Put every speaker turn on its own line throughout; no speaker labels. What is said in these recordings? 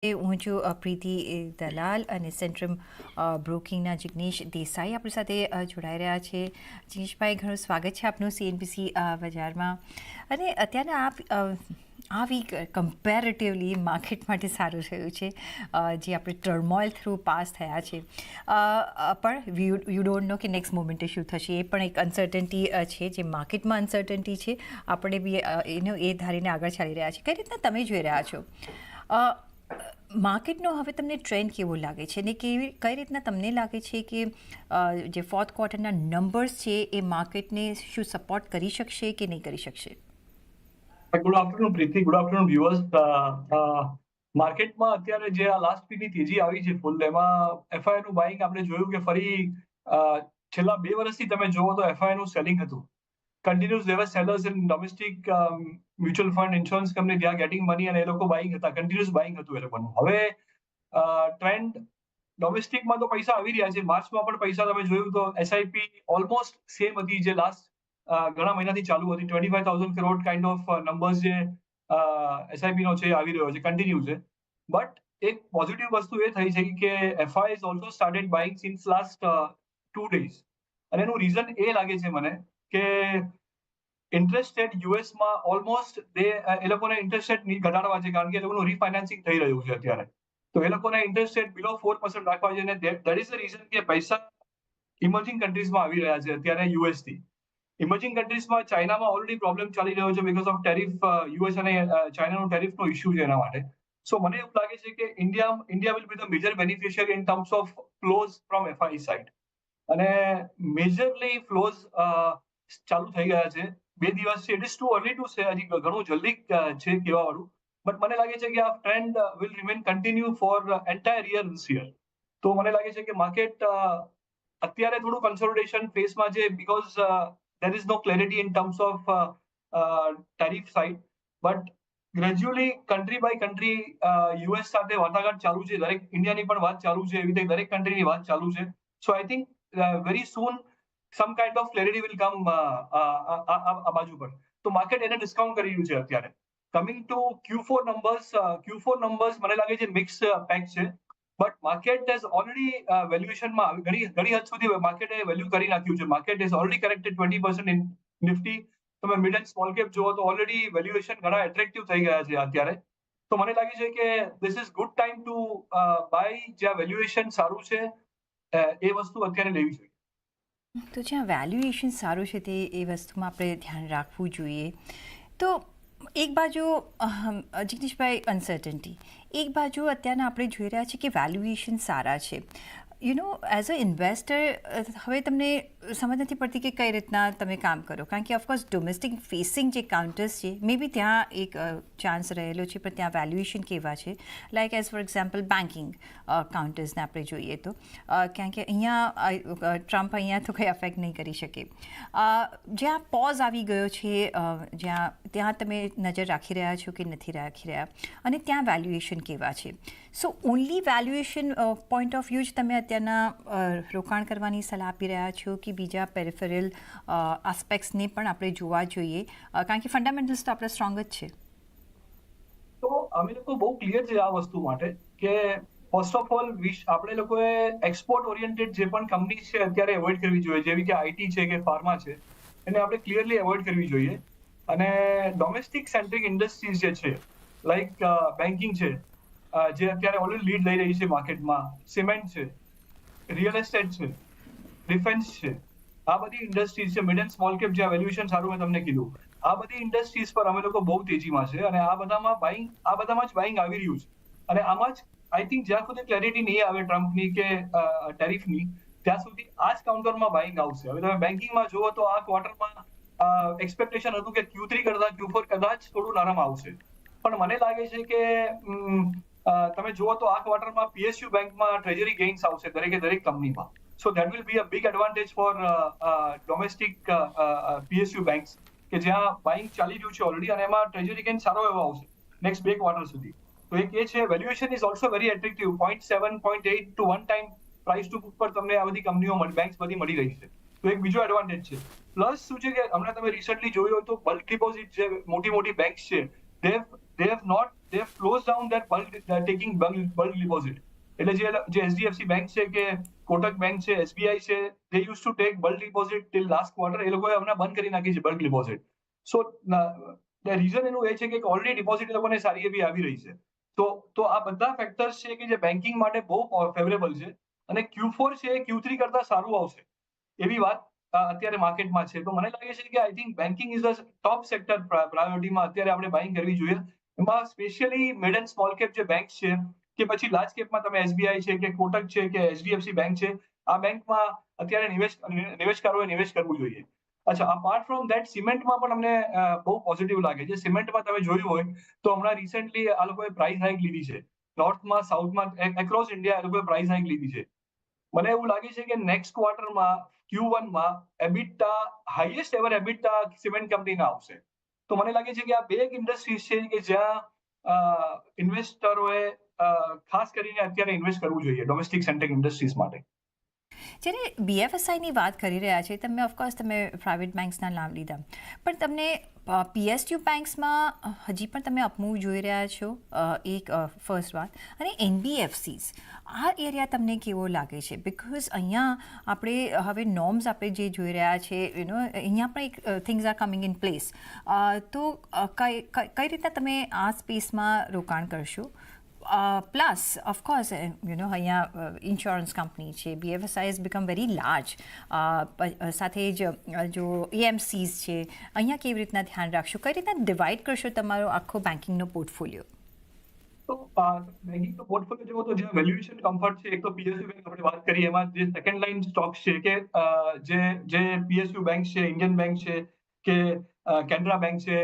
હું છું પ્રીતિ દલાલ અને સેન્ટ્રમ બ્રોકિંગના જિગ્નેશ દેસાઈ આપણી સાથે જોડાઈ રહ્યા છે. જિગ્નેશભાઈ, ઘણું સ્વાગત છે આપનું CNBC બજારમાં. અને અત્યારના આ વીક કમ્પેરેટિવલી માર્કેટ માટે સારું થયું છે, જે આપણે ટર્મોઇલ થ્રુ પાસ થયા છે. પણ યુ ડોન્ટ નો કે નેક્સ્ટ મોમેન્ટે શું થશે, એ પણ એક અનસર્ટન્ટી છે, જે માર્કેટમાં અનસર્ટન્ટી છે. આપણે બી એ ધારીને આગળ ચાલી રહ્યા છે. કઈ રીતના તમે જોઈ રહ્યા છો માર્કેટનો હવે તમને ટ્રેન્ડ કેવો લાગે છે, અને કઈ રીતના તમને લાગે છે કે જે ફોર્થ ક્વાર્ટરના નંબર્સ છે એ માર્કેટને શું સપોર્ટ કરી શકશે કે નહીં કરી શકશે?
ગુડ આફ્ટરનૂન પ્રીતિ, ગુડ આફ્ટરનૂન વ્યુઅર્સ. માર્કેટમાં અત્યારે જે આ લાસ્ટ વીકની તેજી આવી છે ફૂલ, એમાં એફઆઈ નું બાઇંગ આપણે જોયું કે ફરી છેલ્લા 2 વર્ષથી તમે જોવો તો એફઆઈ નું સેલિંગ હતું. Continuous Devar sellers in domestic mutual fund, insurance company, they are getting money, અને એ લોકો બાઇંગ હતા, કન્ટિન્યુઅસ બાઇંગ હતું એ લોકોનું. હવે ટ્રેન્ડ ડોમેસ્ટિકમાં તો પૈસા આવી રહ્યા છે. માર્ચમાં પણ પૈસા તમે જોયું તો એસઆઈપી ઓલમોસ્ટ સેમ હતી જે લાસ્ટ ઘણા મહિનાથી ચાલુ હતી. 25,000 કરોડ કાઇન્ડ ઓફ નંબર્સ જે એસઆઈપી નો છે આવી રહ્યો છે, કન્ટિન્યુ છે. બટ એક પોઝિટિવ વસ્તુ એ થઈ છે કે FI is also started buying since last 2 days. અને એનું રીઝન એ લાગે છે મને કે ઇન્ટરેસ્ટ રેટ યુએસમાં ઓલમોસ્ટ એ લોકોને ઇન્ટરેસ્ટ રેટ ઘટાડવા છે, કારણ કે એ લોકોનું રીફાઇનાન્સિંગ થઈ રહ્યું છે અત્યારે. તો એ લોકોને ઇન્ટરેસ્ટ રેટ બિલો 4% રાખવા છે, અને દેટ ઇઝ ધ રીઝન કે પૈસા ઇમર્જિંગ કન્ટ્રીઝમાં આવી રહ્યા છે અત્યારે યુએસ થી. ઇમર્જિંગ કન્ટ્રીઝમાં ચાઇનામાં ઓલરેડી પ્રોબ્લેમ ચાલી રહ્યો છે બીકોઝ ઓફ ટેરિફ, યુએસ અને ચાઇનાનો ટેરિફનો ઇસ્યુ છે એના માટે. સો મને એવું લાગે છે કે India will be the major beneficiary in terms of flows from FI side. અને મેજરલી ફ્લોઝ ચાલુ થઈ ગયા છે. 2 દિવસ છે. It is too early to say, હજી ઘણું જલ્દી છે કહેવા વાળું. બટ મને લાગે છે કે આ trend will remain continue for entire year this year. તો મને લાગે છે કે માર્કેટ અત્યારે થોડું કન્સોલિડેશન ફેઝમાં છે, because there is no clarity in terms of tariff side. But gradually country by country US સાથે વાટાઘાટ ચાલુ છે. દરેક ઇન્ડિયાની પણ વાત ચાલુ છે, એવી રીતે દરેક કન્ટ્રીની વાત ચાલુ છે. So I think very soon some kind of clarity will come આ બાજુ પર. તો માર્કેટ એને ડિસ્કાઉન્ટ કરી રહ્યું છે અત્યારે. કમિંગ ટુ Q4 નંબર્સ મને લાગે છે મિક્સ પેક છે. બટ માર્કેટ હેઝ ઓલરેડી વેલ્યુએશનમાં ઘણી હદ સુધી માર્કેટે વેલ્યુ કરી નાખ્યું છે. Market has already corrected 20% in Nifty. તમે મિડ એન્ડ સ્મોલ કેપ જુઓ તો ઓલરેડી વેલ્યુએશન ઘણા એટ્રેક્ટિવ થઈ ગયા છે અત્યારે. તો મને લાગે છે કે this is good time to buy. જ્યાં વેલ્યુએશન સારું છે એ વસ્તુ અત્યારે લેવી જોઈએ.
તો જ્યાં વેલ્યુએશન સારું છે તે એ વસ્તુમાં આપણે ધ્યાન રાખવું જોઈએ. તો એક બાજુ જિગ્નેશભાઈ અનસર્ટન્ટી, એક બાજુ અત્યારના આપણે જોઈ રહ્યા છીએ કે વેલ્યુએશન સારા છે. એઝ અ ઇન્વેસ્ટર હવે તમને સમજ નથી પડતી કે કઈ રીતના તમે કામ કરો, કારણ કે ઓફકોર્સ ડોમેસ્ટિક ફેસિંગ જે કાઉન્ટર્સ છે મે બી ત્યાં એક ચાન્સ રહેલો છે, પણ ત્યાં વેલ્યુએશન કેવા છે, like as for example banking કાઉન્ટર્સને આપણે જોઈએ તો, કારણ કે અહીંયા ટ્રમ્પ અહીંયા તો કંઈ અફેક્ટ નહીં કરી શકે. જ્યાં પોઝ આવી ગયો છે, ત્યાં તમે નજર રાખી રહ્યા છો કે નથી રાખી રહ્યા, અને ત્યાં વેલ્યુએશન કેવા છે. So only valuation point of view જ તમે અત્યારના રોકાણ કરવાની સલાહ આપી રહ્યા છો કે બીજા પેરિફેરલ આસ્પેક્ટ્સને પણ આપણે જોવા જોઈએ, કારણ કે ફંડામેન્ટલ્સ તો આપણે સ્ટ્રોંગ જ છે.
તો અમે લોકો બહુ ક્લિયર છે આ વસ્તુ માટે કે ફર્સ્ટ ઓફ ઓલ આપણે લોકોએ એક્સપોર્ટ ઓરિએન્ટેડ જે પણ કંપની છે અત્યારે એવોઇડ કરવી જોઈએ, જેવી કે આઈટી છે કે ફાર્મા છે, એને આપણે ક્લિયરલી એવોઇડ કરવી જોઈએ. અને ડોમેસ્ટિક સેન્ટ્રિક ઇન્ડસ્ટ્રીઝ જે છે, લાઈક બેન્કિંગ છે, જે અત્યારે ઓલરેડી લીડ લઈ રહી છે માર્કેટમાં, સિમેન્ટ છે, રિયલ એસ્ટેટ છે, ડિફેન્સ છે, આ બધી ઇન્ડસ્ટ્રીઝ છે. મિડ એન્ડ સ્મોલ કેપ જ્યાં વેલ્યુએશન સારું મેં તમને કીધું, આ બધી ઇન્ડસ્ટ્રીઝ પર અમે લોકો બહુ તેજીમાં છે, અને આ બધામાં જ બાઇંગ આવી રહ્યું છે. અને આમાં જ આઈ થિંક જ્યાં સુધી ક્લેરિટી નહીં આવે ટ્રમ્પની કે ટેરિફની, ત્યાં સુધી આ જ કાઉન્ટરમાં બાઇંગ આવશે. હવે તમે બેન્કિંગમાં જુઓ તો આ ક્વાર્ટરમાં એક્સપેક્ટેશન હતું કે Q3 કરતા Q4 કદાચ થોડું નરમ આવશે, પણ મને લાગે છે કે તમે જુઓ તો આ ક્વાર્ટરમાં PSU બેંકમાં ટ્રેઝરી ગેઇન્સ આવશે દરેક કંપનીમાં. So that will be a big advantage for domestic PSU banks, કે જ્યાં બાઇંગ ચાલી રહ્યું છે ઓલરેડી, અને એમાં ટ્રેઝરી ગેઇન સારો એવો આવશે નેક્સ્ટ 2 ક્વાર્ટર સુધી. તો એક એ છે. Valuation is also very attractive. 0.7, 0.8 to 1 time price to book પર તમને આ બધી કંપનીઓ બેંક્સ બધી મળી રહી છે. તો એક બીજો એડવાન્ટેજ છે. પ્લસ શું છે કે હમણાં તમે રિસન્ટલી જોયું હોય તો બલ્ક ડિપોઝિટ જે મોટી બેંક્સ છે they've closed down their taking bulk deposit. એટલે જે HDFC બેંક છે કે કોટક બેંક છે, SBI છે, they used to take bulk deposit till last quarter. એ લોકોએ હમણાં બંધ કરી નાખી છે bulk deposit. So રીઝન એનું એ છે કે ઓલરેડી ડિપોઝિટ એ લોકોને સારી એવી આવી રહી છે. તો આ બધા ફેક્ટર્સ છે કે જે બેન્કિંગ માટે બહુ ફેવરેબલ છે અને Q4 છે એ Q3 કરતા સારું આવશે એવી વાત અત્યારે માર્કેટમાં છે. તો મને લાગે છે કે I think banking is the top sector પ્રાયોરિટીમાં અત્યારે આપણે બાઇંગ કરવી જોઈએ. એમાં specially mid and small cap જે બેંક છે કે પછી લાર્જ કેપમાં તમે SBI છે કે કોટક છે કે HDFC બેંક છે, આ બેંકમાં અત્યારે નિવેશકારોએ નિવેશ કરવું જોઈએ. અચ્છા, અપાર્ટ ફ્રોમ ધેટ સિમેન્ટમાં પણ અમને બહુ પોઝિટિવ લાગે છે. સિમેન્ટમાં તમે જોયું હોય તો હમણાં રિસેન્ટલી આ લોકોએ પ્રાઇસ હાઇક લીધી છે. નોર્થમાં, સાઉથમાં, એક્રોસ ઇન્ડિયા એ લોકોએ પ્રાઇસ હાઇક લીધી છે. મને એવું લાગે છે કે નેક્સ્ટ ક્વાર્ટરમાં Q1માં EBITDA highest ever EBITDA cement કંપનીના આવશે. તો મને લાગે છે કે આ બે એક ઇન્ડસ્ટ્રીઝ છે કે જ્યાં ઇન્વેસ્ટરોએ ખાસ કરીને અત્યારે ઇન્વેસ્ટ કરવું જોઈએ ડોમેસ્ટિક સેન્ટ્રિક ઇન્ડસ્ટ્રીઝ માટે.
જ્યારે BFSIની વાત કરી રહ્યા છે તમે, ઓફકોર્સ તમે પ્રાઇવેટ બેંક્સના નામ લીધા, પણ તમને PSU બેંક્સમાં હજી પણ તમે અપમૂવ જોઈ રહ્યા છો, એક ફર્સ્ટ વાત. અને NBFCs આ એરિયા તમને કેવો લાગે છે? બિકોઝ અહીંયા આપણે હવે નોર્મ્સ આપણે જે જોઈ રહ્યા છે અહીંયા પણ એક things are coming in place. તો કઈ રીતના તમે આ સ્પેસમાં રોકાણ કરશો? પ્લસ ઓફકોર્સ અહીંયા ઇન્સ્યોરન્સ કંપની છે, BFSI has become very large. સાથે જ જો AMCs છે, અહીંયા કેવી રીતના ધ્યાન રાખશો? કઈ રીતના ડિવાઈડ કરશો તમારો આખો બેન્કિંગનો પોર્ટફોલિયો?
તો બેન્કિંગનો પોર્ટફોલિયો જેવો તો જે વેલ્યુએશન કમ્ફર્ટ છે, એક તો PSU બેંક આપણે વાત કરીએ એમાં જે સેકન્ડ લાઇન સ્ટોક્સ છે કે જે PSU બેંક છે, ઇન્ડિયન બેંક છે કે કેનરા બેંક છે,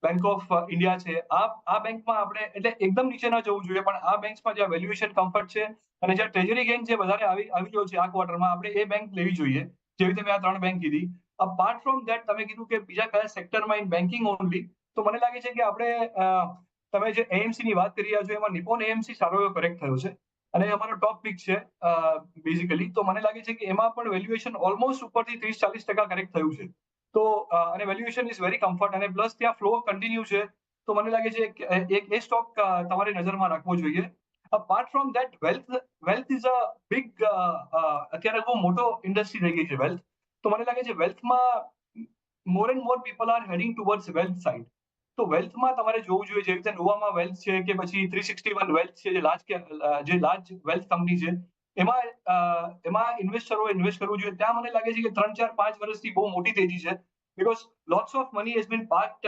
બેંક ઓફ ઇન્ડિયા છે, આ બેંકમાં આપણે એટલે એકદમ નીચે ન જવું જોઈએ, પણ આ બેંક્સમાં જ્યાં વેલ્યુએશન કમ્ફર્ટ છે અને જ્યાં ટ્રેઝરી ગેઇન જે વધારે આવી રહ્યો છે આ ક્વાર્ટરમાં, આપણે એ બેંક લેવી જોઈએ, જેવી રીતે મેં આ 3 બેંક કીધી. અપાર્ટ ફ્રોમ ધેટ તમે કીધું કે બીજા કયા સેક્ટરમાં ઇન બેન્કિંગ ઓનલી, તો મને લાગે છે કે આપણે તમે જે AMC ની વાત કરી રહ્યા છો એમાં નિપ્પોન AMC સારો એવો કરેક્ટ થયો છે અને અમારો ટોપ પિક છે બેઝિકલી. તો મને લાગે છે કે એમાં પણ વેલ્યુએશન ઓલમોસ્ટ ઉપરથી 30-40% કરેક્ટ થયું છે. તો અને વેલ્યુએશન ઇઝ વેરી કમ્ફર્ટ અને પ્લસ ત્યાં ફ્લો કન્ટિન્યુ છે. તો મને લાગે છે એક એ સ્ટોક તમારે નજરમાં રાખવો જોઈએ. Apart from that wealth is a big અત્યારે બહુ મોટો ઇન્ડસ્ટ્રી થઈ ગઈ છે વેલ્થ. તો મને લાગે છે વેલ્થમાં more and more people are heading towards wealth side. તો વેલ્થમાં તમારે જોવું જોઈએ, જેવી રીતે નોવામાં વેલ્થ છે કે પછી 361 વેલ્થ છે, જે લાર્જ વેલ્થ કંપની છે, એમાં ઇન્વેસ્ટરોએ ઇન્વેસ્ટ કરવું જોઈએ. ત્યાં મને લાગે છે કે 3-4-5 વર્ષથી બહુ મોટી તેજી છે, because lots of money has been parked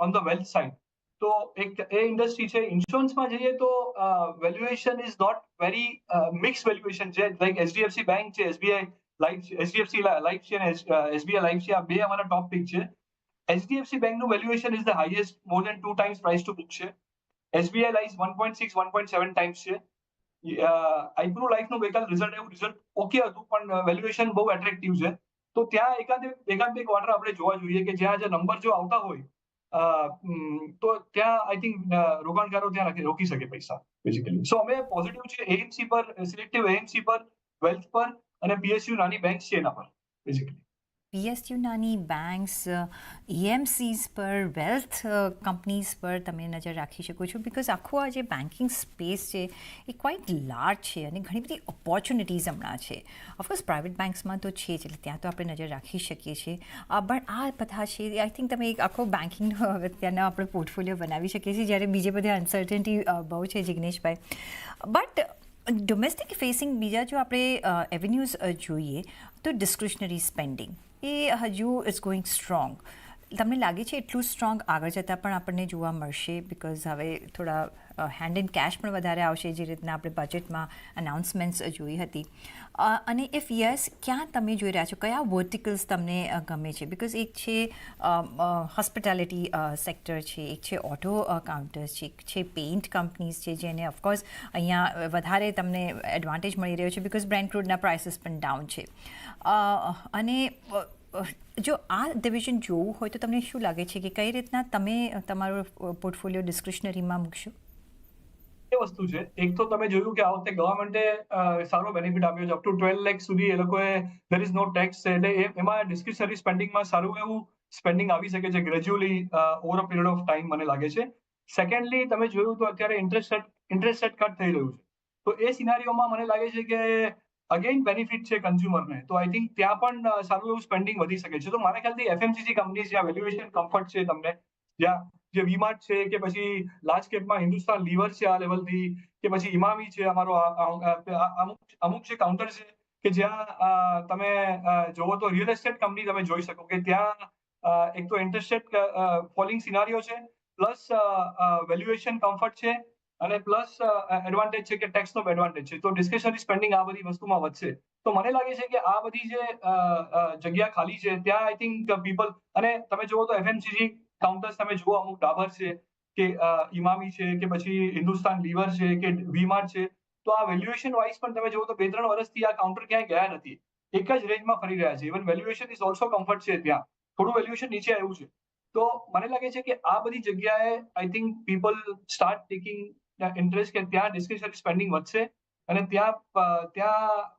on the wealth side. તો એક એ ઇન્ડસ્ટ્રી છે. ઇન્સ્યોરન્સમાં જઈએ તો valuation is not very mix valuation છે, લાઈક HDFC બેંક છે, HDFC લાઈફ છે અને SBI લાઈફ છે, આ બે અમારા ટોપ પિક છે. HDFC બેંકનું valuation is the highest, more than 2 times price to book છે. SBI લાઈફ 1.6-1.7 times છે. આઈપ્રો લાઈફનું ગઈકાલ રિઝલ્ટ ઓકે હતું, પણ વેલ્યુએશન બહુ એટ્રેક્ટિવ છે. તો ત્યાં એકાદ બે ક્વાર્ટર આપણે જોવા જોઈએ કે જ્યાં જે નંબર જો આવતા હોય તો ત્યાં આઈ થિંક રોકાણકારો ત્યાં રોકી શકે પૈસા બેઝિકલી. સો અમે પોઝિટિવ છે AMC પર, સિલેક્ટિવ AMC પર, વેલ્થ પર અને PSU નાની બેંક છે એના પર બેઝિકલી.
PSU નાની બેંક્સ, EMCs પર, વેલ્થ કંપનીઝ પર તમે નજર રાખી શકો છો, બિકોઝ આખું આ જે બેન્કિંગ સ્પેસ છે એ ક્વાઇટ લાર્જ છે અને ઘણી બધી ઓપોર્ચ્યુનિટીઝ હમણાં છે. ઓફકોર્સ પ્રાઇવેટ બેંક્સમાં તો છે જ, એટલે ત્યાં તો આપણે નજર રાખી શકીએ છીએ, પણ આ બધા છે આઈ થિંક તમે એક આખો બેન્કિંગનો ત્યાંના આપણે પોર્ટફોલિયો બનાવી શકીએ છીએ, જ્યારે બીજે બધે અનસર્ટનિટી બહુ છે જિગ્નેશભાઈ. બટ ડોમેસ્ટિક ફેસિંગ બીજા જો આપણે એવન્યુઝ જોઈએ તો ડિસ્ક્રિશનરી સ્પેન્ડિંગ એ હજુ ઇઝ ગોઈંગ સ્ટ્રોંગ. તમને લાગે છે એટલું સ્ટ્રોંગ આગળ જતાં પણ આપણને જોવા મળશે? બિકોઝ હવે થોડા હેન્ડ ઇન કેશ પણ વધારે આવશે, જે રીતના આપણે બજેટમાં અનાઉન્સમેન્ટ્સ જોઈ હતી. અને ઇફ યસ, ક્યાં તમે જોઈ રહ્યા છો, કયા વર્ટિકલ્સ તમને ગમે છે? બિકોઝ એક છે હોસ્પિટાલિટી સેક્ટર છે, એક છે ઓટો કાઉન્ટર્સ છે, એક છે પેઇન્ટ કંપનીઝ છે, જેને ઓફકોર્સ અહીંયા વધારે તમને એડવાન્ટેજ મળી રહ્યો છે બિકોઝ બ્રેન્ટ ક્રૂડના પ્રાઇસીસ પણ ડાઉન છે. અને જો આ ડિવિઝન જોવું હોય તો તમને શું લાગે છે કે કઈ રીતના તમે તમારો પોર્ટફોલિયો ડિસ્ક્રિશનરીમાં મૂકશો?
એ વસ્તુ છે. એક તો તમે જોયું કે આ વખતે ગવર્મેન્ટે સારો બેનિફિટ આપ્યો છે, અપ ટુ 12 લાખ સુધી એ લોકોએ ધેર ઇઝ નો ટેક્સ છે, એટલે એમાં ડિસ્ક્રિશનરી સ્પેન્ડિંગમાં સારું એવું સ્પેન્ડિંગ આવી શકે છે gradually over a period of time મને લાગે છે. સેકન્ડલી તમે જોયું તો અત્યારે ઇન્ટરેસ્ટ રેટ કટ થઈ રહ્યું છે. તો એ સિનારીઓમાં મને લાગે છે કે અગેન બેનિફિટ છે કન્ઝ્યુમરને. તો આઈ થિંક ત્યાં પણ સારું એવું સ્પેન્ડિંગ વધી શકે છે. તો મારા ખ્યાલથી એફએમસીજી કંપનીઝ જ્યાં વેલ્યુએશન કમ્ફર્ટ છે તમને, જ્યાં જે વીમાર્ટ છે કે પછી લાર્જ કેપમાં હિન્દુસ્તાન લીવર છે આ લેવલથી, કે પછી ઇમામી છે અમારો અમુક જે કાઉન્ટર છે કે જ્યાં તમે જોવો તો રિયલ એસ્ટેટ કંપની તમે જોઈ શકો કે ત્યાં એક તો ઇન્ટરેસ્ટ રેટ ફોલિંગ સિનારીઓ છે, પ્લસ વેલ્યુએશન કમ્ફર્ટ છે, અને પ્લસ એડવાન્ટેજ છે કે ટેક્સનો એડવાન્ટેજ છે. તો ડિસ્ક્રિશનરી સ્પેન્ડિંગ આ બધી વસ્તુમાં વધશે. તો મને લાગે છે કે આ બધી જે જગ્યા ખાલી છે ત્યાં આઈ થિંક પીપલ, અને તમે જુઓ તો એફએમસીજી કાઉન્ટર્સ તમે જુઓ અમુક ડાબર છે કે ઇમામી છે કે પછી હિન્દુસ્તાન લીવર છે કે વીમાર્ટ છે, તો આ વેલ્યુએશન વાઇઝ પણ તમે જુઓ તો 2-3 વર્ષથી આ કાઉન્ટર ક્યાંય ગયા નથી, એક જ રેન્જમાં ફરી રહ્યા છે. Even valuation is also comfort છે, ત્યાં થોડું વેલ્યુએશન નીચે આવ્યું છે. તો મને લાગે છે કે આ બધી જગ્યાએ આઈ think people start taking interest કે ત્યાં ડિસ્ક્રિશનરી સ્પેન્ડિંગ વધશે, અને ત્યાં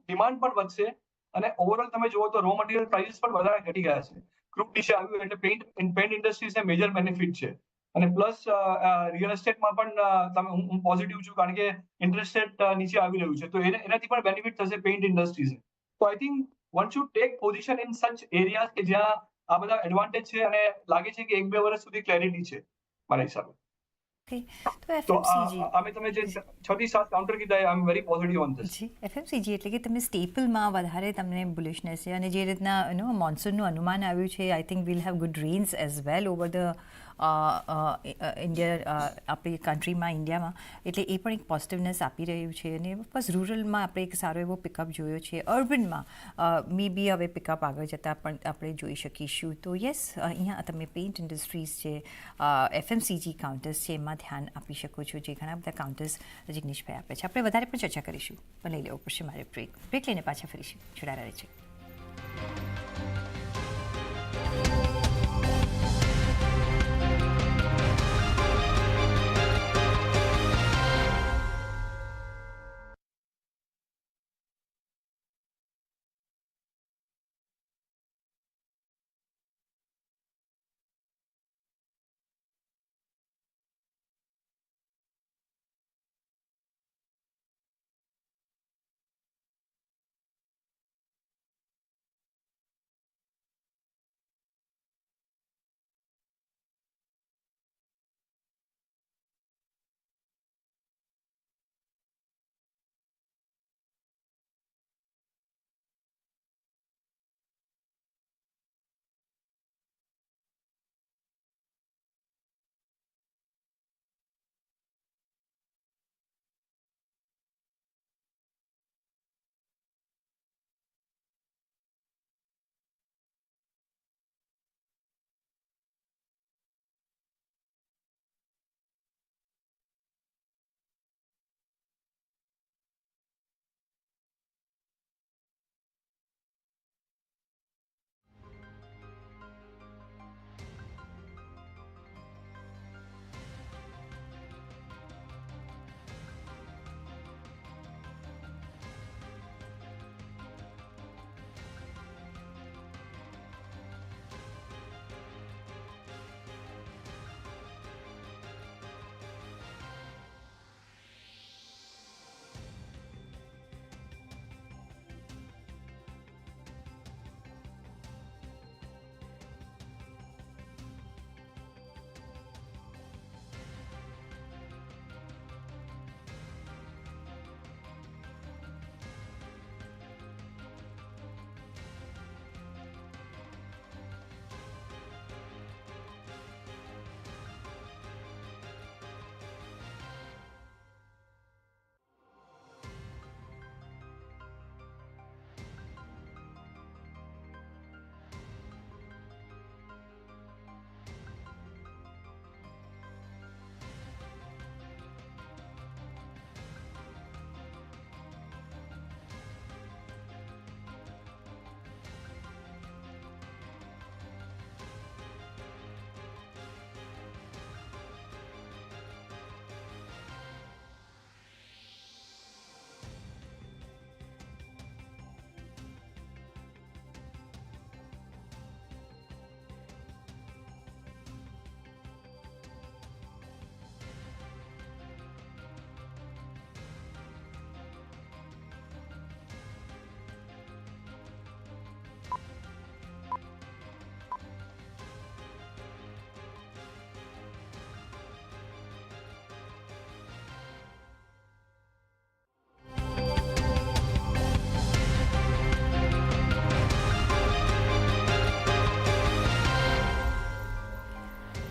ડિમાન્ડ પણ વધશે, અને ઓવરઓલ તમે જુઓ તો રો મટીરિયલ પ્રાઇસ પણ વધારે ઘટી ગયા છે. ક્રૂડ નીચે આવ્યું એટલે પેન્ટ ઇન્ડસ્ટ્રીઝને મેજર બેનિફિટ છે. અને પ્લસ રિયલ એસ્ટેટમાં પણ હું પોઝિટિવ છું, કારણ કે ઇન્ટરેસ્ટ રેટ નીચે આવી રહ્યું છે, તો એનાથી પણ બેનિફિટ થશે પેઇન્ટ ઇન્ડસ્ટ્રીઝ. તો I think one should take position in such areas કે જ્યાં આ બધા એડવાન્ટેજ છે, અને લાગે છે કે 1-2 વર્ષ સુધી ક્લેરિટી છે મારા હિસાબે.
ઓકે. તો
તો
એફએમસીજી,
અમે તમે જે 6 થી 7 કાઉન્ટર કીધા, I am very positive on this.
જી, એફએમસીજી એટલે કે તમે સ્ટેપલમાં વધારે તમને બુલિશનેસ છે, અને જે રીતના મોન્સૂનનું અનુમાન આવ્યું છે, I think will have good rains as well over the India, આપણી કન્ટ્રીમાં, ઇન્ડિયામાં. એટલે એ પણ એક પોઝિટિવનેસ આપી રહ્યું છે. અને ઓફકોર્સ રૂરલમાં આપણે એક સારો એવો પિકઅપ જોયો છે. અર્બનમાં મે બી હવે પિકઅપ આગળ જતાં પણ આપણે જોઈ શકીશું. તો યસ, અહીંયા તમે પેઇન્ટ ઇન્ડસ્ટ્રીઝ છે, એફએમસીજી કાઉન્ટર્સ છે, એમાં ધ્યાન આપી શકો છો, જે ઘણા બધા કાઉન્ટર્સ જિગ્નેશભાઈ આપે છે. આપણે વધારે પણ ચર્ચા કરીશું, પણ લઈ લેવો પડશે મારે બ્રેક લઈને પાછા ફરીશું. જોડાયેલા રહેજો.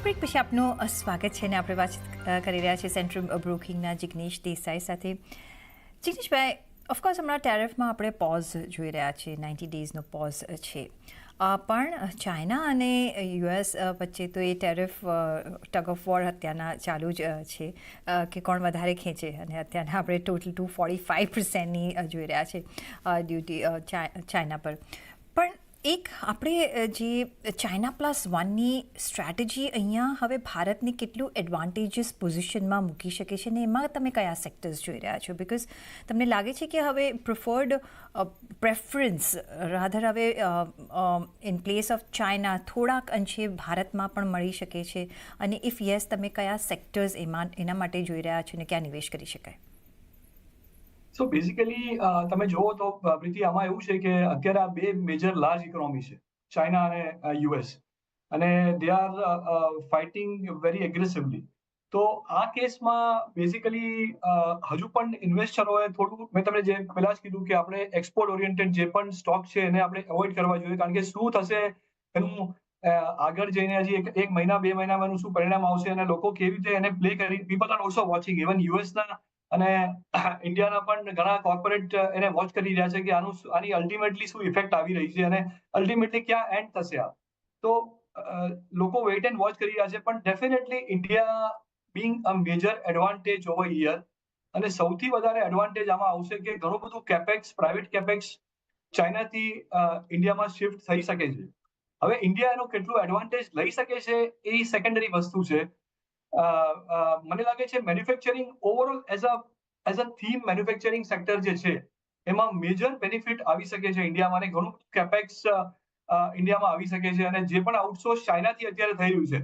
બ્રેક પછી આપનું સ્વાગત છે અને આપણે વાતચીત કરી રહ્યા છીએ સેન્ટ્રલ બ્રોકિંગના જિગ્નેશ દેસાઈ સાથે. જિગ્નેશભાઈ, ઓફકોર્સ હમણાં ટેરિફમાં આપણે પોઝ જોઈ રહ્યા છીએ, 90 ડેઝનો પોઝ છે, પણ ચાઇના અને યુએસ વચ્ચે તો એ ટેરિફ ટગ ઓફ વોર અત્યારના ચાલુ જ છે કે કોણ વધારે ખેંચે, અને અત્યારના આપણે ટોટલ 245%ની જોઈ રહ્યા છે ડ્યુટી ચાઇના પર. પણ એક આપણે જે ચાઇના +1ની સ્ટ્રેટેજી અહીંયા હવે ભારતને કેટલું એડવાન્ટેજીસ પોઝિશનમાં મૂકી શકે છે, ને એમાં તમે કયા સેક્ટર્સ જોઈ રહ્યા છો? બિકોઝ તમને લાગે છે કે હવે પ્રેફરન્સ રાધર હવે ઇન પ્લેસ ઓફ ચાઇના થોડાક અંશે ભારતમાં પણ મળી શકે છે, અને ઇફ યસ, તમે કયા સેક્ટર્સ એના માટે જોઈ રહ્યા છો ને ક્યાં નિવેશ કરી શકાય?
સો બેઝિકલી તમે જુઓ તો પ્રીતિ, આમાં એવું છે કે અત્યારે આ બે મેજર લાર્જ ઇકોનોમી છે, ચાઇના અને યુએસ, અને they are fighting very aggressively. તો આ કેસમાં બેઝિકલી હજુ પણ ઇન્વેસ્ટરોએ થોડું, મેં તમને જે પહેલા જ કીધું કે આપણે એક્સપોર્ટ ઓરિએન્ટેડ જે પણ સ્ટોક છે એને આપણે અવોઇડ કરવા જોઈએ, કારણ કે શું થશે એનું આગળ જઈને હજી એક મહિના 2 મહિનામાં એનું શું પરિણામ આવશે અને લોકો કેવી રીતે એને પ્લે કરી, people are also watching. Even યુએસના અને ઇન્ડિયાના પણ ઘણા કોર્પોરેટ એને વોચ કરી રહ્યા છે કે આની અલ્ટિમેટલી શું ઇફેક્ટ આવી રહી છે અને અલ્ટિમેટલી ક્યાં એન્ડ થશે આ. તો લોકો વેઇટ એન્ડ વોચ કરી રહ્યા છે, પણ definitely India being a major advantage over here, અને સૌથી વધારે એડવાન્ટેજ આમાં આવશે કે ઘણું બધું કેપેક્સ, પ્રાઇવેટ કેપેક્સ ચાઇનાથી ઇન્ડિયામાં શિફ્ટ થઈ શકે છે. હવે ઇન્ડિયા એનો કેટલું એડવાન્ટેજ લઈ શકે છે એ સેકન્ડરી વસ્તુ છે. મને લાગે છે manufacturing overall as a theme, manufacturing sector જે છે એમાં મેજર બેનિફિટ આવી શકે છે ઇન્ડિયામાં, અને ઘણું કેપેક્સ ઇન્ડિયામાં આવી શકે છે. અને જે પણ આઉટસોર્સ ચાઇનાથી અત્યારે થઈ રહ્યું છે,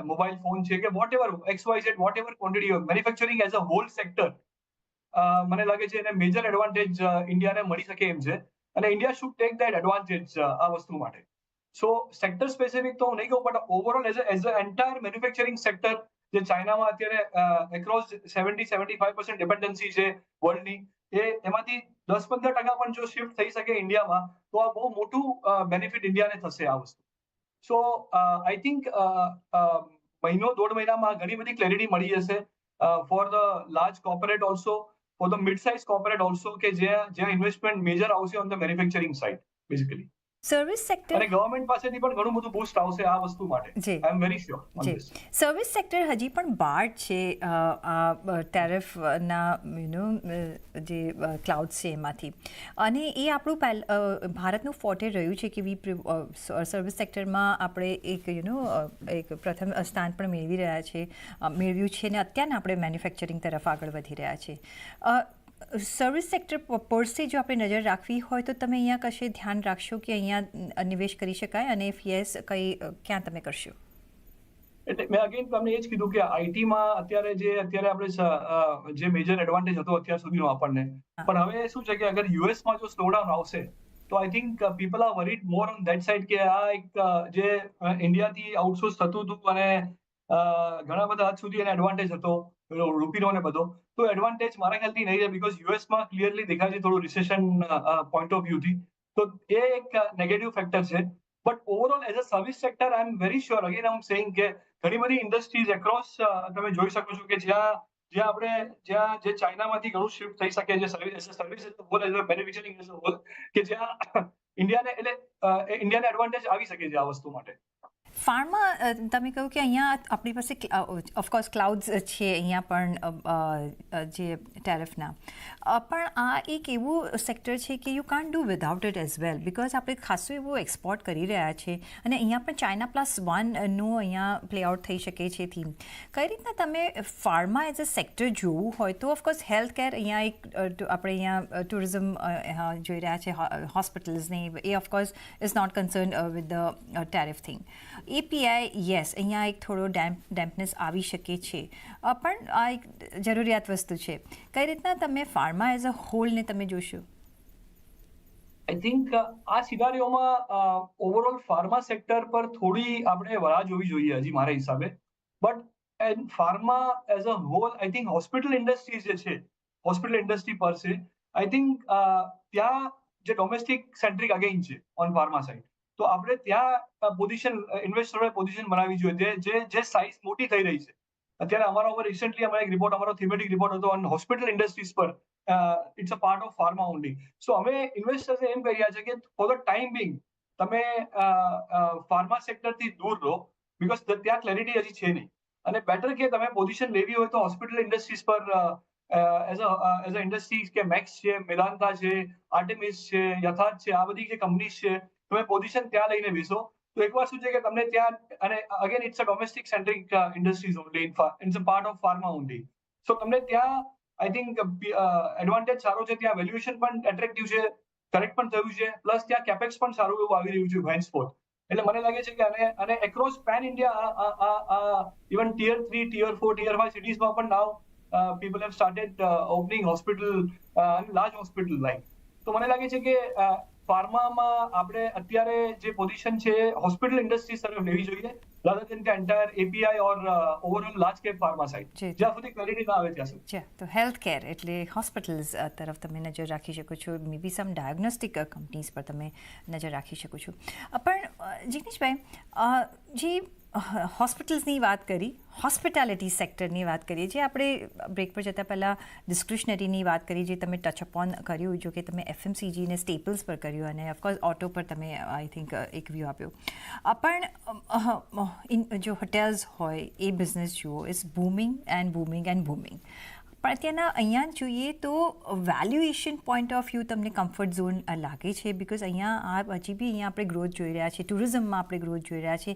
મોબાઈલ ફોન છે કે whatever XYZ, whatever quantity, manufacturing as a whole sector, મને લાગે છે એને મેજર એડવાન્ટેજ ઇન્ડિયાને મળી શકે એમ છે, અને India should take that advantage આ વસ્તુ માટે. સો સેક્ટર સ્પેસિફિક તો હું નહીં કહું, but overall as a entire manufacturing sector, જે ચાઇનામાં અત્યારે એક્રોસ 70-75% ડિપેન્ડન્સી છે વર્લ્ડની, એમાંથી 10-15% પણ જો શિફ્ટ થઈ શકે ઇન્ડિયામાં, તો આ બહુ મોટું બેનિફિટ ઇન્ડિયાને થશે આ વસ્તુ. સો આઈ થિંક મહિનો 1.5 મહિનામાં ઘણી બધી ક્લેરિટી મળી જશે for the large corporate also, for the mid size corporate also, કે જ્યાં ઇન્વેસ્ટમેન્ટ મેજર આવશે on the manufacturing side basically.
Service sector,
અને ગવર્મેન્ટ પાસેથી પણ ઘણું બધું બૂસ્ટ આવશે આ વસ્તુ માટે.
જી
I am very sure on
જી.
ધીસ.
સર્વિસ સેક્ટર હજી પણ બાર્ડ છે આ ટેરિફના જે ક્લાઉડ્સ છે એમાંથી, અને એ આપણું ભારતનું ફોર્ટે રહ્યું છે કે સર્વિસ સેક્ટરમાં આપણે એક પ્રથમ સ્થાન પણ મેળવ્યું છે, અને અત્યારના આપણે મેન્યુફેક્ચરિંગ તરફ આગળ વધી રહ્યા છે. સર્વિસ સેક્ટર પર સે જો આપણે નજર રાખવી હોય તો તમે અહીંયા કશે ધ્યાન રાખશો કે અહીંયા નિવેશ કરી શકાય, અને ઇફ યસ, ક્યાં તમે કરશો?
એટલે મેં અગેન તમને એ જ કીધું કે આઈટીમાં અત્યારે આપણે જે મેજર એડવાન્ટેજ હતો અત્યાર સુધીનો આપણને, પણ હવે શું છે કે અગર યુએસમાં જો સ્લોડાઉન આવશે તો I think people are worried more on that side, કે આ એક જે ઇન્ડિયાથી આઉટસોર્સ થતું હતું અને ઘણા બધા હદ સુધી એને એડવાન્ટેજ હતો રૂપીનો ને બધો, તો એડવાન્ટેજ મારા ખ્યાલથી નહીં રહે, બીકોઝ યુએસમાં ક્લિયરલી દેખાય છે થોડું રિસેશન પોઈન્ટ ઓફ વ્યૂથી, તો એ એક નેગેટિવ ફેક્ટર છે. But overall as a service sector I am very sure, again I am saying કે ઘણી બધી ઇન્ડસ્ટ્રીઝ એક્રોસ તમે જોઈ શકો છો કે જે ચાઇનામાંથી ઘણું શિફ્ટ થઈ શકે છે સર્વિસ મેન્યુફેક્ચરિંગ કે જ્યાં ઇન્ડિયાને એડવાન્ટેજ આવી શકે છે આ વસ્તુ માટે.
ફાર્મા, તમે કહ્યું કે અહીંયા આપણી પાસે ઓફકોર્સ ક્લાઉડ્સ છે અહીંયા પણ જે ટેરિફના, પણ આ એક એવું સેક્ટર છે કે you can't do without it as well, because આપણે ખાસું એવું એક્સપોર્ટ કરી રહ્યા છે, અને અહીંયા પણ ચાઇના +1નું અહીંયા પ્લે આઉટ થઈ શકે છે થીમ. કઈ રીતના તમે ફાર્મા એઝ અ સેક્ટર જોવું હોય તો ઓફકોર્સ હેલ્થ કેર, અહીંયા એક આપણે અહીંયા ટુરિઝમ જોઈ રહ્યા છે, હોસ્પિટલ્સને, એ of course is not concern with the tariff thing. API, yes, અહીંયા એક થોડો ડેમ્પનેસ આવી શકે છે, પણ આ એક જરૂરિયાત વસ્તુ છે. કઈ રીતના તમે ફાર્મા એઝ અ હોલને તમે જોશો?
આઈ થિંક આ સિનારીઓમાં ઓવરઓલ ફાર્મા સેક્ટર પર થોડી આપણે રાહ જોવી જોઈએ હજી મારા હિસાબે, but pharma as a whole, I think hospital industry જે છે, હોસ્પિટલ ઇન્ડસ્ટ્રી પર છે, આઈ થિંક ત્યાં જે ડોમેસ્ટિક સેન્ટ્રિક અગેન છે ઓન ફાર્મા સાઇડ, તો આપણે ત્યાં પોઝિશન ઇન્વેસ્ટરોએ પોઝિશન બનાવવી જોઈએ જે સાઇઝ મોટી થઈ રહી છે. અત્યારે અમારા ઉપર રિસેન્ટલી અમારો એક રિપોર્ટ, અમારો થીમેટિક રિપોર્ટ હતો ઓન હોસ્પિટલ ઇન્ડસ્ટ્રીઝ પર. It's a part of pharma only. So અમે ઇન્વેસ્ટર્સ એમ કહી રહ્યા છે કે ફોર ધ ટાઈમ બિંગ તમે ફાર્મા સેક્ટરથી દૂર રહો, બીકોઝ ત્યાં ક્લેરિટી હજી છે નહીં. અને બેટર કે તમે પોઝિશન લેવી હોય તો હોસ્પિટલ ઇન્ડસ્ટ્રીઝ પર એઝ અ ઇન્ડસ્ટ્રીઝ કે મેક્સ છે, મેદાંતા છે, આર્ટેમિસ છે, યથાર્થ છે, આ બધી જે કંપનીઝ છે, તમે પોઝિશન ત્યાં લઈને બેસો તો એકવાર શું છે કે તમને ત્યાં, અને again it's a domestic centric industries only, it's a part of pharma only. So તમને ત્યાં આઈ થિંક એડવાન્ટેજ સારો છે, ત્યાં વેલ્યુએશન પણ એટ્રેક્ટિવ છે, કરેક્ટ પણ થયું છે, પ્લસ ત્યાં કેપેક્સ પણ સારું એવું આવી રહ્યું છે હેન્સફોર્થ. એટલે મને લાગે છે કે અને across pen India even tier 3, tier 4, tier 5 સિટીઝમાં પણ નાવ people have started opening hospital, large hospital like. તો મને લાગે છે કે ફાર્મામાં આપણે અત્યારે જે પોઝિશન છે હોસ્પિટલ ઇન્ડસ્ટ્રી તરફ લેવી જોઈએ, rather than the entire API or overall large cap pharma side. જ્યાં સુધી ક્લેરિટી ના આવે ત્યાં સુધી.
તો હેલ્થ કેર એટલે હોસ્પિટલ્સ તરફ તમે નજર રાખી શકો છો, મે બી સમ ડાયગ્નોસ્ટિક કંપનીઝ પર તમે નજર રાખી શકો છો. પણ જિગ્નેશભાઈ, જે હોસ્પિટલ્સની વાત કરી, હોસ્પિટાલિટી સેક્ટરની વાત કરીએ, જે આપણે બ્રેક પર જતાં પહેલાં ડિસ્ક્રિશનરીની વાત કરી, જે તમે ટચ અપોન કર્યું, જો કે તમે FMCG અને સ્ટેપલ્સ પર કર્યું, અને ઓફકોર્સ ઓટો પર તમે આઈ થિંક એક વ્યૂ આપ્યો. પણ જો હોટેલ્સ હોય એ બિઝનેસ જુઓ, is booming and booming and booming. પણ અત્યારના અહીંયા જોઈએ તો વેલ્યુએશન પોઈન્ટ ઓફ વ્યૂ તમને કમ્ફર્ટ ઝોન લાગે છે, બિકોઝ અહીંયા હજી બી અહીંયા આપણે ગ્રોથ જોઈ રહ્યા છીએ, ટુરિઝમમાં આપણે ગ્રોથ જોઈ રહ્યા છીએ,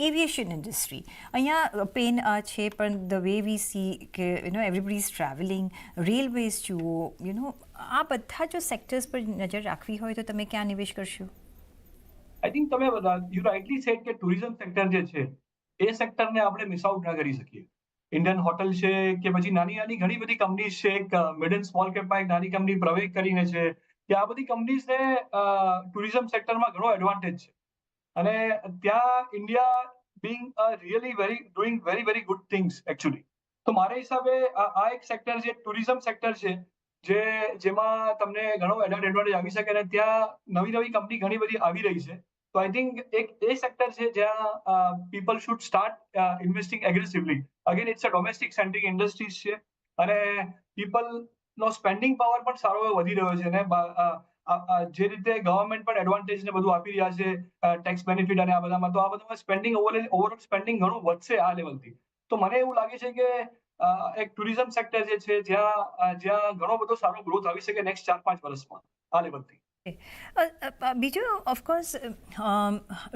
એવિએશન ઇન્ડસ્ટ્રી અહીંયા પેન છે, પણ ધ વે વી સી કે એવરીબડી ઇઝ ટ્રાવેલિંગ, રેલવેઝ જુઓ, આ બધા જો સેક્ટર્સ પર નજર રાખવી હોય તો તમે ક્યાં નિવેશ કરશો?
આઈ થિંક તમે યુ રાઇટલી સેડ કે ટુરિઝમ સેક્ટર જે છે એ સેક્ટરને આપણે મિસ આઉટ ના કરી શકીએ. ઇન્ડિયન હોટલ છે કે પછી નાની ઘણી બધી કંપનીઝ છે, એક મિડ એન્ડ સ્મોલ કેપમાં એક નાની કંપની પ્રવેગ કરીને છે, કે આ બધી કંપનીઝને ટુરિઝમ સેક્ટરમાં ઘણો એડવાન્ટેજ છે. અને ત્યાં India Bing doing very good things actually. તો મારા હિસાબે આ એક સેક્ટર છે, ટુરિઝમ સેક્ટર છે, જેમાં તમને ઘણો એડવાન્ટેજ આવી શકે, અને ત્યાં નવી કંપની ઘણી બધી આવી રહી છે. તો આઈ થિંક એક એ સેક્ટર છે જ્યાં people should start investing aggressively. Again it's a domestic centric industries છે, અને પીપલનો સ્પેન્ડિંગ પાવર પણ સારો એવો વધી રહ્યો છે, અને જે રીતે ગવર્મેન્ટ પણ એડવાન્ટેજ ને બધું આપી રહ્યા છે, ટેક્સ બેનિફિટ અને આ બધામાં, તો આ બધામાં સ્પેન્ડિંગ ઓવરઓલ સ્પેન્ડિંગ ઘણું વધશે આ લેવલથી. તો મને એવું લાગે છે કે એક ટુરિઝમ સેક્ટર જે છે જ્યાં ઘણો બધો સારો ગ્રોથ આવી શકે નેક્સ્ટ 4-5 વર્ષમાં આ લેવલથી.
બીજું ઓફકોર્સ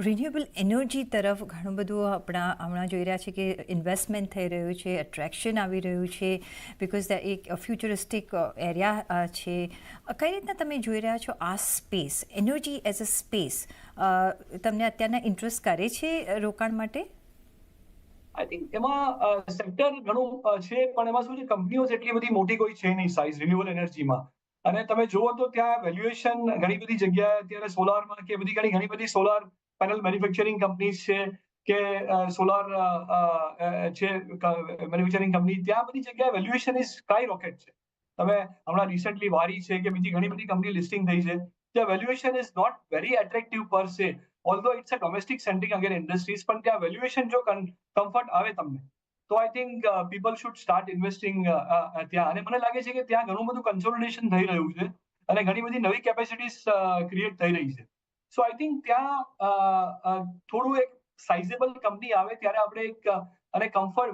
રિન્યુએબલ એનર્જી તરફ ઘણું બધું હમણાં જોઈ રહ્યા છે કે ઇન્વેસ્ટમેન્ટ થઈ રહ્યું છે, એટ્રેક્શન આવી રહ્યું છે, બિકોઝ એક ફ્યુચરિસ્ટિક એરિયા છે. કઈ રીતના તમે જોઈ રહ્યા છો આ space, energy as a space, તમને અત્યારના ઇન્ટરેસ્ટ કરે છે રોકાણ માટે?
આઈ થિંક એમાં સેક્ટર ઘણું છે, પણ એમાં શું છે, કંપનીઓ એટલી બધી મોટી કોઈ છે નહીં સાઇઝ રિન્યુએબલ એનર્જીમાં. અને તમે જુઓ તો ત્યાં વેલ્યુએશન ઘણી બધી જગ્યાએ અત્યારે સોલારમાં કે ઘણી બધી સોલાર પેનલ મેન્યુફેક્ચરિંગ કંપનીઝ છે, કે સોલાર છે મેન્યુફેક્ચરિંગ કંપની, ત્યાં બધી જગ્યાએ વેલ્યુએશન ઇઝ સ્કાય રોકેટ છે. તમે હમણાં રિસેન્ટલી વારી છે કે બીજી ઘણી બધી કંપની લિસ્ટિંગ થઈ છે, ત્યાં valuation is not very attractive per se, although it's a domestic centric again industries, પણ ત્યાં વેલ્યુએશન જો કમ્ફર્ટ આવે તમને, તો I think people should start investing ત્યાં. અને મને લાગે છે કે ત્યાં ઘણું બધું કન્સોલિડેશન થઈ રહ્યું છે, અને ઘણી બધી નવી કેપેસિટીઝ ક્રિએટ થઈ રહી છે. સો આઈ થિંક ત્યાં થોડું એક સાઇઝેબલ કંપની આવે ત્યારે આપણે અને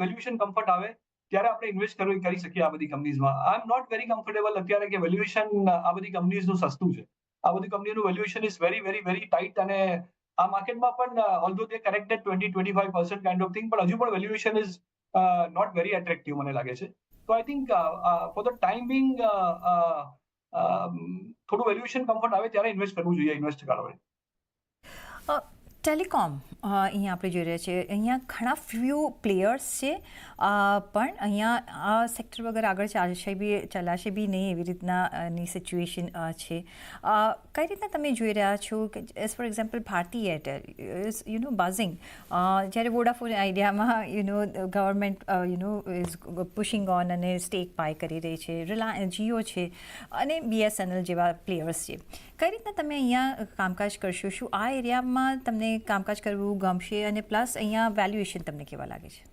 વેલ્યુએશન કમ્ફર્ટ આવે ત્યારે આપણે ઇન્વેસ્ટ કરી શકીએ આ બધી કંપનીઝમાં. આઈ એમ નોટ વેરી કમ્ફર્ટેબલ અત્યારે કે વેલ્યુએશન આ બધી કંપનીઝનું સસ્તું છે. આ બધી કંપનીનું વેલ્યુએશન ઇઝ વેરી ટાઈટ, અને આ માર્કેટમાં પણ although they corrected 20-25% kind of thing, પણ હજુ પણ valuation is not very attractive મને લાગે છે. તો I think for the time being થોડું વેલ્યુએશન કમ્ફર્ટ આવે ત્યારે ઇન્વેસ્ટ કરવું જોઈએ ઇન્વેસ્ટરોએ.
ટેલિકોમ અહીંયા આપણે જોઈ રહ્યા છીએ અહીંયા ઘણા ફ્યુ પ્લેયર્સ છે પણ અહીંયા આ સેક્ટર વગર આગળ ચલાશે બી નહીં એવી રીતનાની સિચ્યુએશન છે કઈ રીતના તમે જોઈ રહ્યા છો કે as for example Bharti Airtel is buzzing જ્યારે વોડાફોન આઈડિયામાં ગવર્મેન્ટ ઇઝ પુશિંગ ઓન અને સ્ટેક બાય કરી રહી છે જીઓ છે અને BSNL જેવા પ્લેયર્સ છે કઈ રીતના તમે અહીંયા કામકાજ કરશો શું આ એરિયામાં તમને કામકાજ કરવું ગમશે અને પ્લસ અહીંયા વેલ્યુએશન તમને કેવા લાગે છે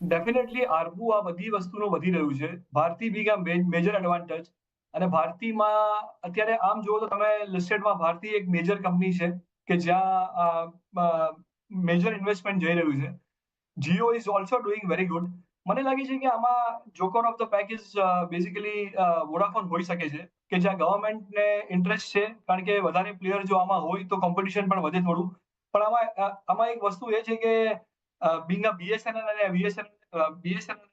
ડેફિનેટલી આરબુ આ બધી વસ્તુનું વધી રહ્યું છે ભારતી બીગ આ મેજર એડવાન્ટેજ અને ભારતીમાં અત્યારે આમ જુઓ તો તમે લિસ્ટેડમાં ભારતી એક મેજર કંપની છે કે જ્યાં મેજર ઇન્વેસ્ટમેન્ટ જઈ રહ્યું છે Jio is also doing very good મને લાગે છે કે આમાં joker of the package basically Vodafone હોઈ શકે છે કે જ્યાં ગવર્મેન્ટને ઇન્ટરેસ્ટ છે કારણ કે વધારે પ્લેયર જો આમાં હોય તો કોમ્પિટિશન પણ વધે થોડું પણ આમાં એક વસ્તુ એ છે કે બીંગ અ BSNL અને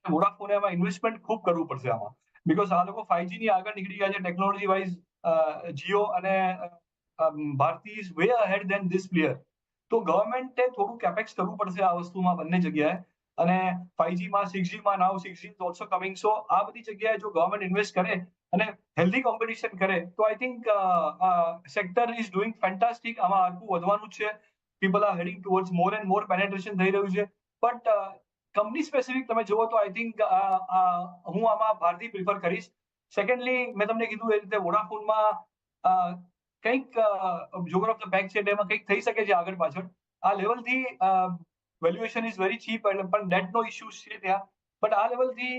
વોડાફોને આમાં ઇન્વેસ્ટમેન્ટ ખૂબ કરવું પડશે આમાં બીકોઝ આ લોકો 5G ની આગળ નીકળી ગયા છે ટેકનોલોજી વાઇઝ જીઓ અને Bharti is way ahead than this player તો ગવર્મેન્ટે થોડું કેપેક્સ કરવું પડશે આ વસ્તુમાં બંને જગ્યાએ અને 5Gમાં 6Gમાં નાવ 6G ઇઝ ઓલ્સો કમિંગ સો આ બધી જગ્યાએ જો ગવર્મેન્ટ ઇન્વેસ્ટ કરે અને હેલ્ધી કોમ્પિટિશન કરે તો I think sector is doing fantastic આમાં આરપુ વધવાનું છે people are heading towards more and more penetration થઈ રહ્યું છે બટ કંપની સ્પેસિફિક તમે જુઓ તો આઈ થિંક હું આમાં ભારતી પ્રિફર કરીશ સેકન્ડલી મેં તમને કીધું એ રીતે વોડાફોનમાં કંઈક જોગર ઓફ ધ પેક છે એમાં કંઈક થઈ શકે છે આગળ પાછળ આ લેવલથી વેલ્યુએશન ઇઝ વેરી ચીપ પણ ડેટનો ઇશ્યુ છે ત્યાં બટ આ લેવલથી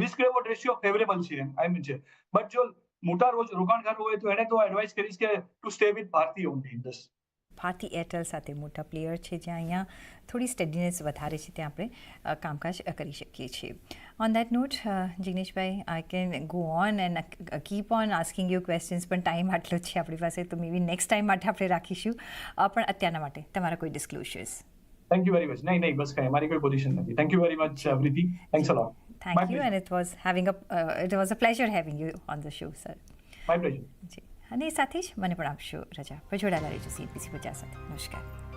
રિસ્ક રેવોર્ડ રેશિયો ફેવરેબલ છે આઈ મીન છે બટ જો મોટા રોકાણકાર હોય તો એને તો એડવાઇસ કરીશ કે to stay with Bharti only in this
Bharti Airtel સાથે મોટા પ્લેયર છે જ્યાં અહીંયા થોડી સ્ટેડીનેસ વધારે છે ત્યાં આપણે કામકાજ કરી શકીએ છીએ ઓન દેટ નોટ જિગ્નેશભાઈ I can go on and keep on asking you questions પણ ટાઈમ આટલો જ છે આપણી પાસે તો મે બી નેક્સ્ટ ટાઈમ માટે આપણે રાખીશું પણ અત્યારના માટે તમારા કોઈ disclosures
thank you very much નહીં બસ કાંઈ મારી કોઈ પોઝિશન નથી thank you very much Preeti thanks a lot
thank you and it was a pleasure having you on the show sir
my pleasure
જી અને સાથે જ મને પણ આપશો રજા પર જોડાયેલા રહેજો CNBC 50 સાથે નમસ્કાર